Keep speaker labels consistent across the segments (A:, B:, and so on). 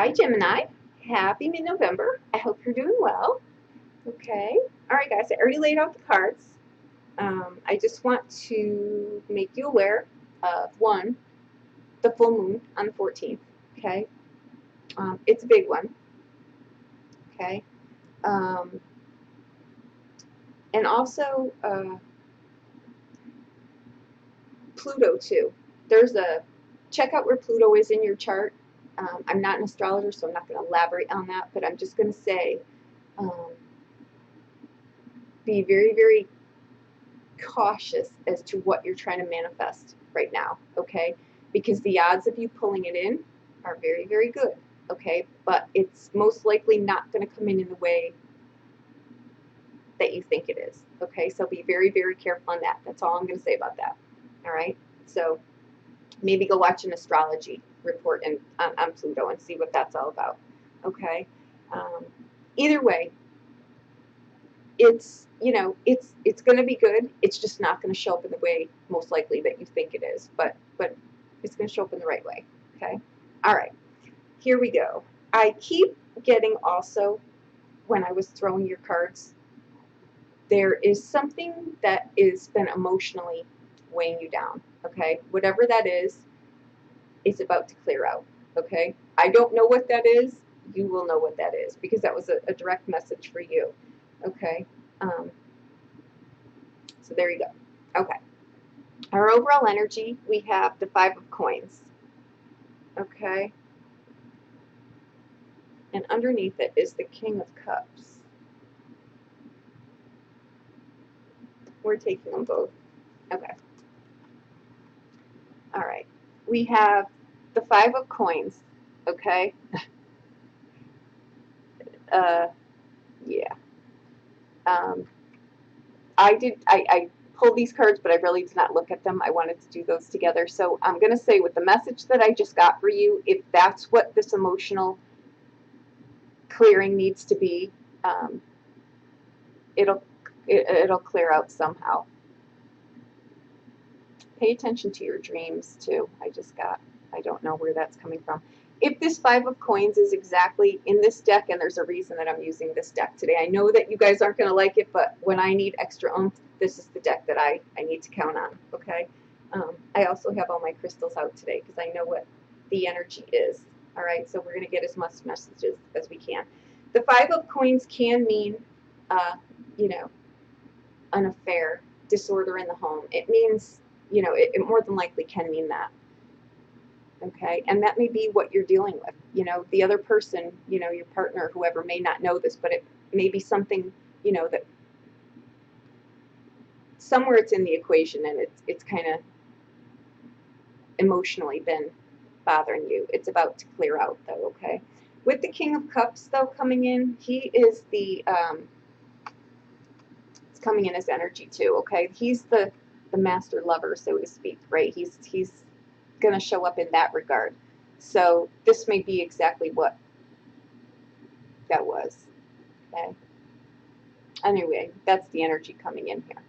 A: Hi, Gemini. Happy mid-November. I hope you're doing well. Okay. All right, guys. I already laid out the cards. I just want to make you aware of one, the full moon on the 14th. Okay. It's a big one. Okay. And also Pluto too. Check out where Pluto is in your chart. I'm not an astrologer, so I'm not going to elaborate on that, but I'm just going to say be very, very cautious as to what you're trying to manifest right now, okay? Because the odds of you pulling it in are very, very good, okay? But it's most likely not going to come in the way that you think it is, okay? So be very, very careful on that. That's all I'm going to say about that, all right? So maybe go watch an astrology report on Pluto and see what that's all about, okay? Either way, it's going to be good. It's just not going to show up in the way most likely that you think it is, but it's going to show up in the right way. Okay. All right. Here we go. I keep getting also when I was throwing your cards, there is something that has been emotionally weighing you down. Okay. Whatever that is, it's about to clear out. Okay. I don't know what that is. You will know what that is because that was a direct message for you. Okay. So there you go. Okay. Our overall energy, we have the 5 of coins. Okay. And underneath it is the King of Cups. We're taking them both. Okay. All right. We have the 5 of coins. Okay. Yeah. I pulled these cards, but I really did not look at them. I wanted to do those together. So I'm going to say with the message that I just got for you, if that's what this emotional clearing needs to be, it'll clear out somehow. Pay attention to your dreams too. I don't know where that's coming from. If this 5 of coins is exactly in this deck, and there's a reason that I'm using this deck today. I know that you guys aren't going to like it, but when I need extra oomph, this is the deck that I need to count on, okay? I also have all my crystals out today because I know what the energy is, all right? So we're going to get as much messages as we can. The 5 of coins can mean, an affair, disorder in the home. It means, it more than likely can mean that. Okay, and that may be what you're dealing with. The other person, your partner, whoever, may not know this, but it may be something, that somewhere it's in the equation and it's kind of emotionally been bothering you. It's about to clear out, though, okay? With the King of Cups, though, coming in, he is it's coming in as energy, too, okay? He's the master lover, so to speak, right? He's going to show up in that regard. So this may be exactly what that was. Okay. Anyway, that's the energy coming in here.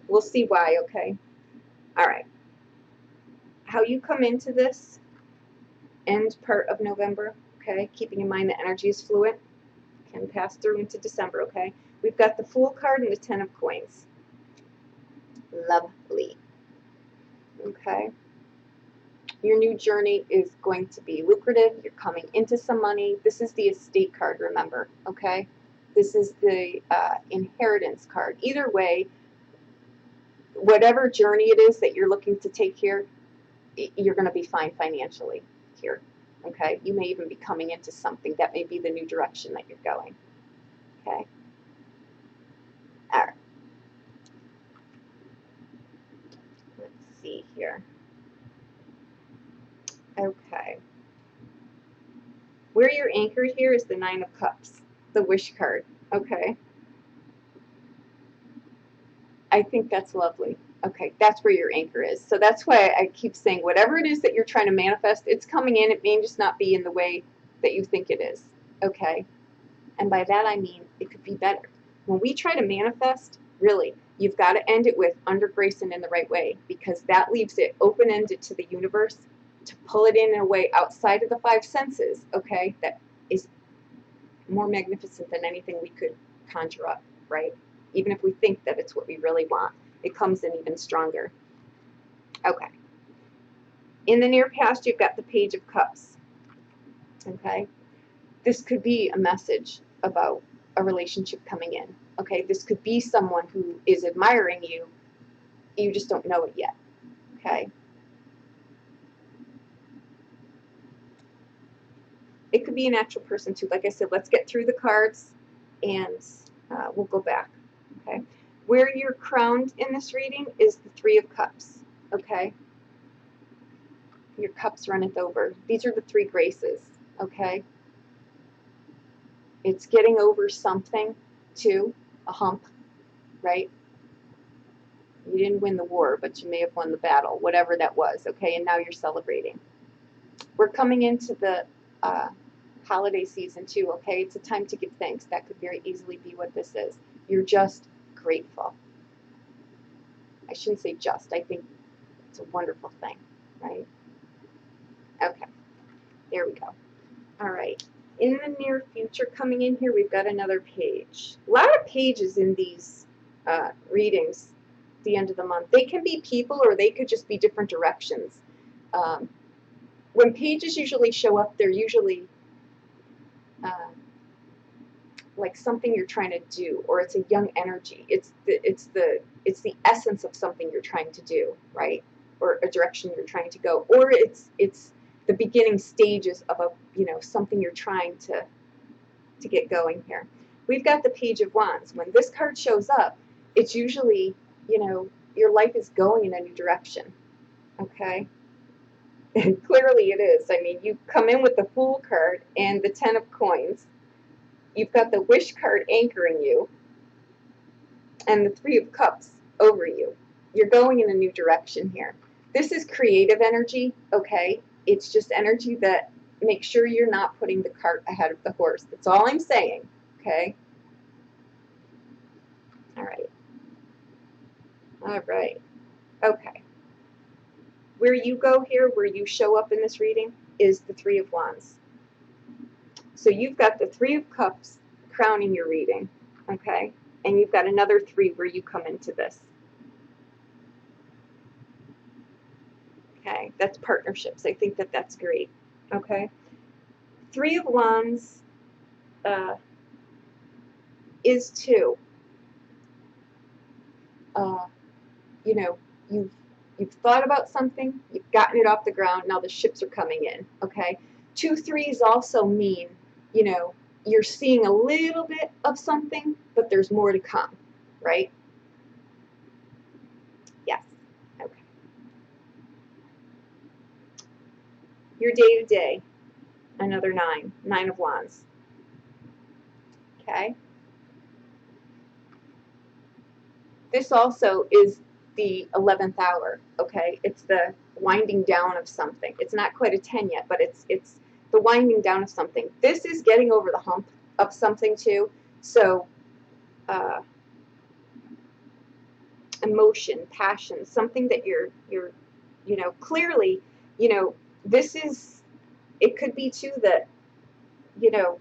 A: We'll see why, okay? All right. How you come into this end part of November, okay? Keeping in mind the energy is fluid, can pass through into December, okay? We've got the Fool card and the 10 of coins. Lovely. Okay. Your new journey is going to be lucrative. You're coming into some money. This is the estate card, remember, okay? This is the inheritance card. Either way, whatever journey it is that you're looking to take here, you're going to be fine financially here, okay? You may even be coming into something that may be the new direction that you're going, okay? All right. Let's see here. Okay. Where you're anchored here is the 9 of Cups, the Wish card, okay? I think that's lovely. Okay, that's where your anchor is. So that's why I keep saying whatever it is that you're trying to manifest, it's coming in. It may just not be in the way that you think it is, okay? And by that I mean it could be better. When we try to manifest, really, you've got to end it with under grace and in the right way because that leaves it open-ended to the universe to pull it in a way outside of the five senses, okay, that is more magnificent than anything we could conjure up, right? Even if we think that it's what we really want, it comes in even stronger. Okay. In the near past, you've got the Page of Cups, okay? This could be a message about a relationship coming in, okay? This could be someone who is admiring you, you just don't know it yet, okay? It could be an actual person too. Like I said, let's get through the cards and we'll go back, okay? Where you're crowned in this reading is the Three of Cups, okay? Your cups runneth over. These are the three graces, okay? It's getting over something too, a hump, right? You didn't win the war, but you may have won the battle, whatever that was, okay? And now you're celebrating. We're coming into the holiday season too, okay? It's a time to give thanks. That could very easily be what this is. You're just grateful. I shouldn't say just. I think it's a wonderful thing, right? Okay, there we go. All right. In the near future coming in here, we've got another page. A lot of pages in these readings at the end of the month. They can be people or they could just be different directions. When pages usually show up, they're usually like something you're trying to do, or it's a young energy. It's the essence of something you're trying to do, right? Or a direction you're trying to go, or it's the beginning stages of a something you're trying to get going here. We've got the Page of Wands. When this card shows up, it's usually your life is going in a new direction. Okay. And clearly it is. I mean, you come in with the Fool card and the Ten of Coins. You've got the Wish card anchoring you and the Three of Cups over you. You're going in a new direction here. This is creative energy, okay? It's just energy that makes sure you're not putting the cart ahead of the horse. That's all I'm saying, okay? All right. All right. Okay. Where you go here, where you show up in this reading, is the Three of Wands. So you've got the Three of Cups crowning your reading, okay? And you've got another three where you come into this. Okay, that's partnerships. I think that that's great, okay? Three of Wands is two. You've thought about something, you've gotten it off the ground, now the ships are coming in, okay? 2 3s also mean, you're seeing a little bit of something, but there's more to come, right? Yes, okay. Your day-to-day, another 9, 9 of Wands, okay? This also is the 11th hour, okay? It's the winding down of something. It's not quite a 10 yet, but it's the winding down of something. This is getting over the hump of something too. So emotion, passion, something that you're clearly, this is, it could be too that, you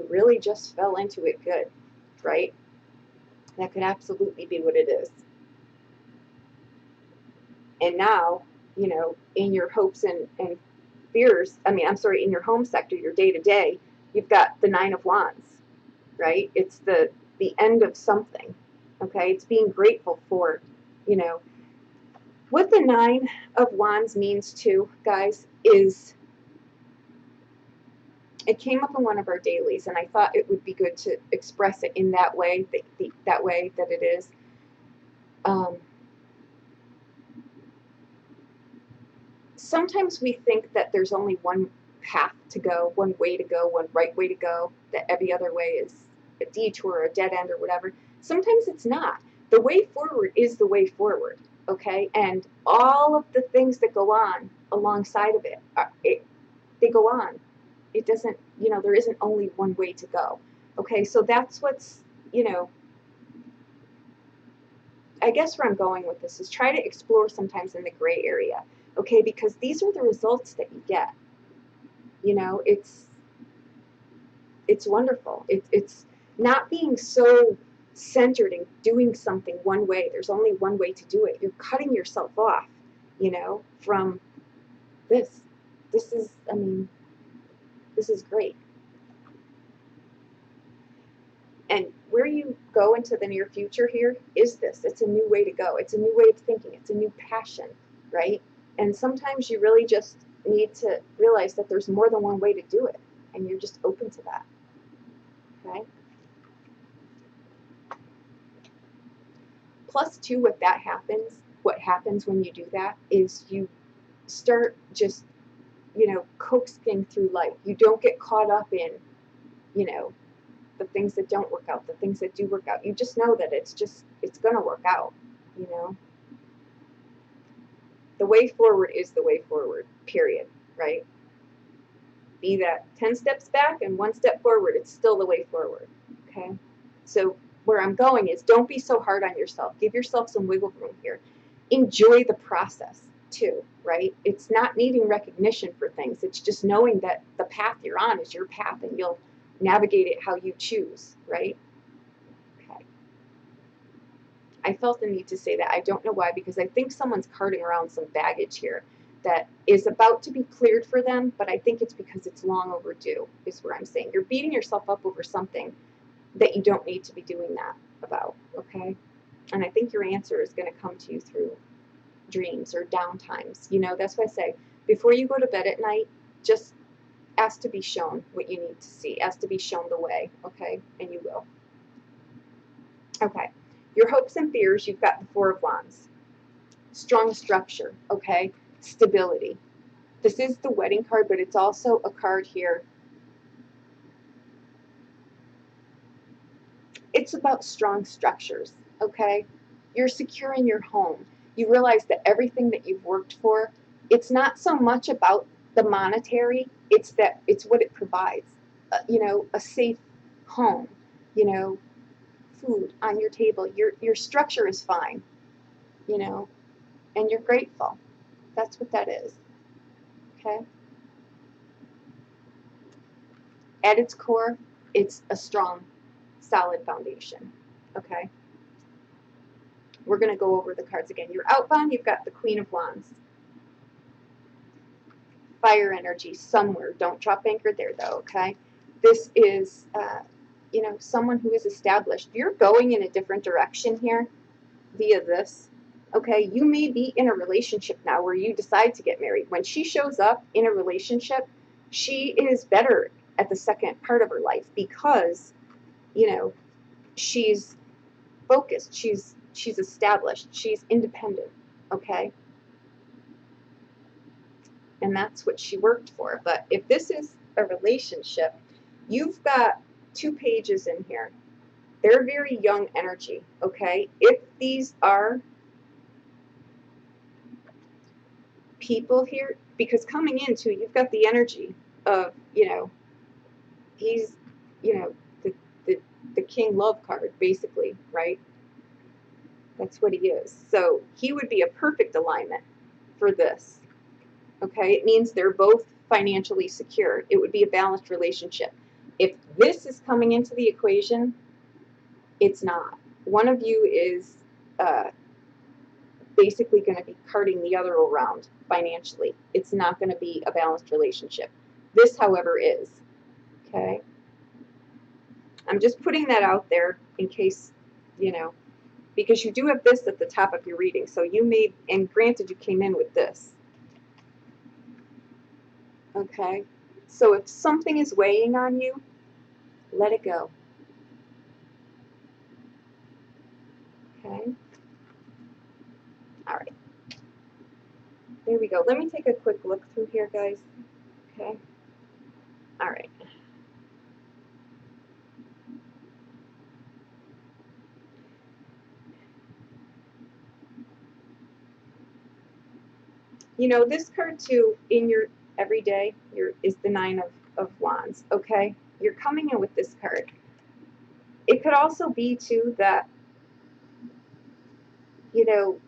A: really just fell into it good, right? That could absolutely be what it is. And now, in your hopes and fears, in your home sector, your day-to-day, you've got the 9 of Wands, right? It's the end of something, okay? It's being grateful for, what the 9 of Wands means too, guys, is, it came up in one of our dailies, and I thought it would be good to express it in that way, that way that it is. Sometimes we think that there's only one path to go, one way to go, one right way to go, that every other way is a detour or a dead end or whatever. Sometimes it's not. The way forward is the way forward, okay? And all of the things that go on alongside of it, they go on. It doesn't, there isn't only one way to go, okay? So that's what's, I guess where I'm going with this is try to explore sometimes in the gray area, okay? Because these are the results that you get. You know, it's wonderful. It's not being so centered in doing something one way. There's only one way to do it. You're cutting yourself off, you know, from this. This is, I mean, this is great. And where you go into the near future here is this. It's a new way to go. It's a new way of thinking. It's a new passion, right? And sometimes you really just need to realize that there's more than one way to do it, and you're just open to that, okay? Plus, too, what happens when you do that is you start just, you know, coaxing through life. You don't get caught up in, you know, the things that don't work out, the things that do work out. You just know that it's going to work out, you know. The way forward is the way forward, period, right? Be that 10 steps back and 1 step forward, it's still the way forward, okay? So where I'm going is don't be so hard on yourself. Give yourself some wiggle room here. Enjoy the process too, right? It's not needing recognition for things. It's just knowing that the path you're on is your path and you'll navigate it how you choose, right? Okay. I felt the need to say that. I don't know why, because I think someone's carting around some baggage here that is about to be cleared for them, but I think it's because it's long overdue, is where I'm saying. You're beating yourself up over something that you don't need to be doing that about, okay? And I think your answer is going to come to you through dreams or downtimes. You know, that's why I say, before you go to bed at night, just ask to be shown what you need to see. Ask to be shown the way, okay? And you will. Okay. Your hopes and fears, you've got the Four of Wands. Strong structure, okay? Stability. This is the wedding card, but it's also a card here. It's about strong structures, okay? You're secure in your home. You realize that everything that you've worked for, it's not so much about the monetary, it's what it provides. You know, a safe home, you know, food on your table. Your structure is fine, you know, and you're grateful. That's what that is, okay? At its core, it's a strong, solid foundation, okay? We're going to go over the cards again. You're outbound, you've got the Queen of Wands. Fire energy somewhere. Don't drop anchor there, though, okay? This is, you know, someone who is established. You're going in a different direction here via this, okay? You may be in a relationship now where you decide to get married. When she shows up in a relationship, she is better at the second part of her life because, you know, she's focused, she's established, she's independent, okay? And that's what she worked for. But if this is a relationship, you've got 2 pages in here. They're very young energy, okay? If these are people here, because coming into, you've got the energy of, you know, he's, you know, the King Love card, basically, right? That's what he is. So he would be a perfect alignment for this, okay? It means they're both financially secure. It would be a balanced relationship. If this is coming into the equation, it's not. One of you is basically going to be carting the other around financially. It's not going to be a balanced relationship. This, however, is, okay? I'm just putting that out there in case, you know, because you do have this at the top of your reading. So you may, and granted you came in with this, okay? So if something is weighing on you, let it go, okay? All right. There we go. Let me take a quick look through here, guys, okay? All right. You know, this card too, in your everyday, is the Nine of Wands, okay? You're coming in with this card. It could also be too that you know,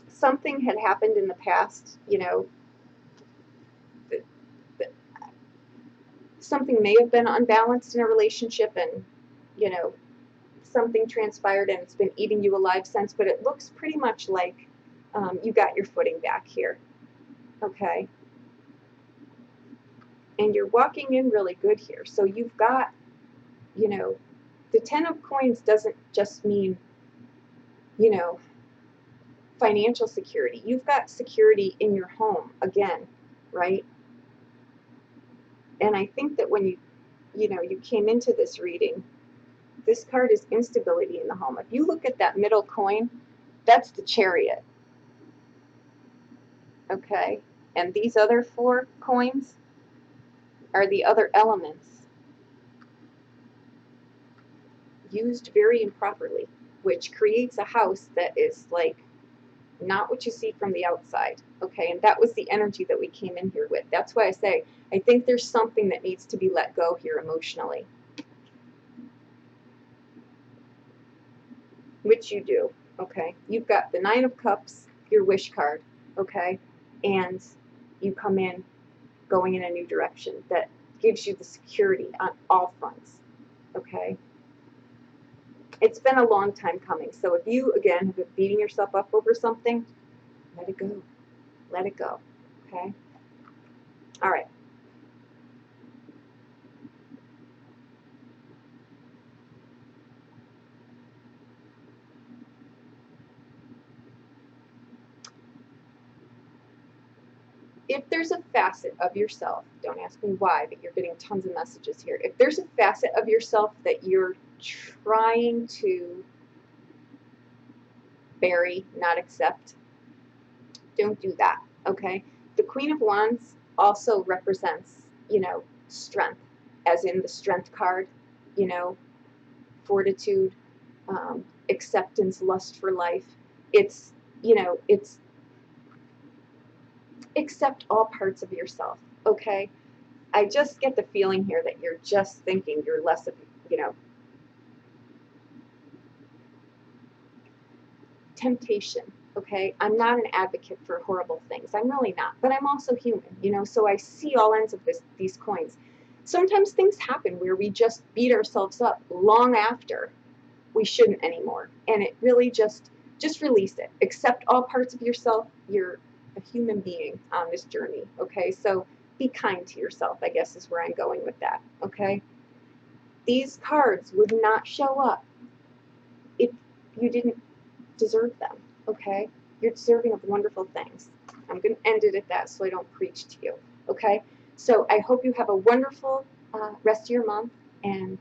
A: something had happened in the past, you know, that, that something may have been unbalanced in a relationship, and, you know, something transpired and it's been eating you alive since, but it looks pretty much like you got your footing back here, okay? And you're walking in really good here. So you've got, you know, the 10 of coins doesn't just mean, you know, financial security. You've got security in your home again, right? And I think that when you came into this reading, this card is instability in the home. If you look at that middle coin, that's the Chariot, okay? And these other 4 coins are the other elements used very improperly, which creates a house that is like not what you see from the outside, okay? And that was the energy that we came in here with. That's why I say I think there's something that needs to be let go here emotionally, which you do, okay? You've got the 9 of Cups, your wish card, okay? And you come in going in a new direction that gives you the security on all fronts, okay? It's been a long time coming. So if you, again, have been beating yourself up over something, let it go. Let it go, okay? All right. If there's a facet of yourself, don't ask me why, but you're getting tons of messages here. If there's a facet of yourself that you're trying to bury, not accept, don't do that, okay? The Queen of Wands also represents, you know, strength, as in the Strength card, you know, fortitude, acceptance, lust for life. It's, you know, it's accept all parts of yourself, okay? I just get the feeling here that you're just thinking you're less of, you know, temptation, okay? I'm not an advocate for horrible things. I'm really not, but I'm also human, you know, so I see all ends of these coins. Sometimes things happen where we just beat ourselves up long after we shouldn't anymore. And it really just release it. Accept all parts of yourself. You're a human being on this journey, okay? So be kind to yourself, I guess is where I'm going with that, okay? These cards would not show up if you didn't deserve them, okay? You're deserving of wonderful things. I'm going to end it at that so I don't preach to you, okay? So I hope you have a wonderful rest of your month, and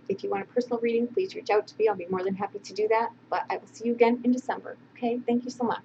A: if you want a personal reading, please reach out to me. I'll be more than happy to do that, but I will see you again in December, okay? Thank you so much.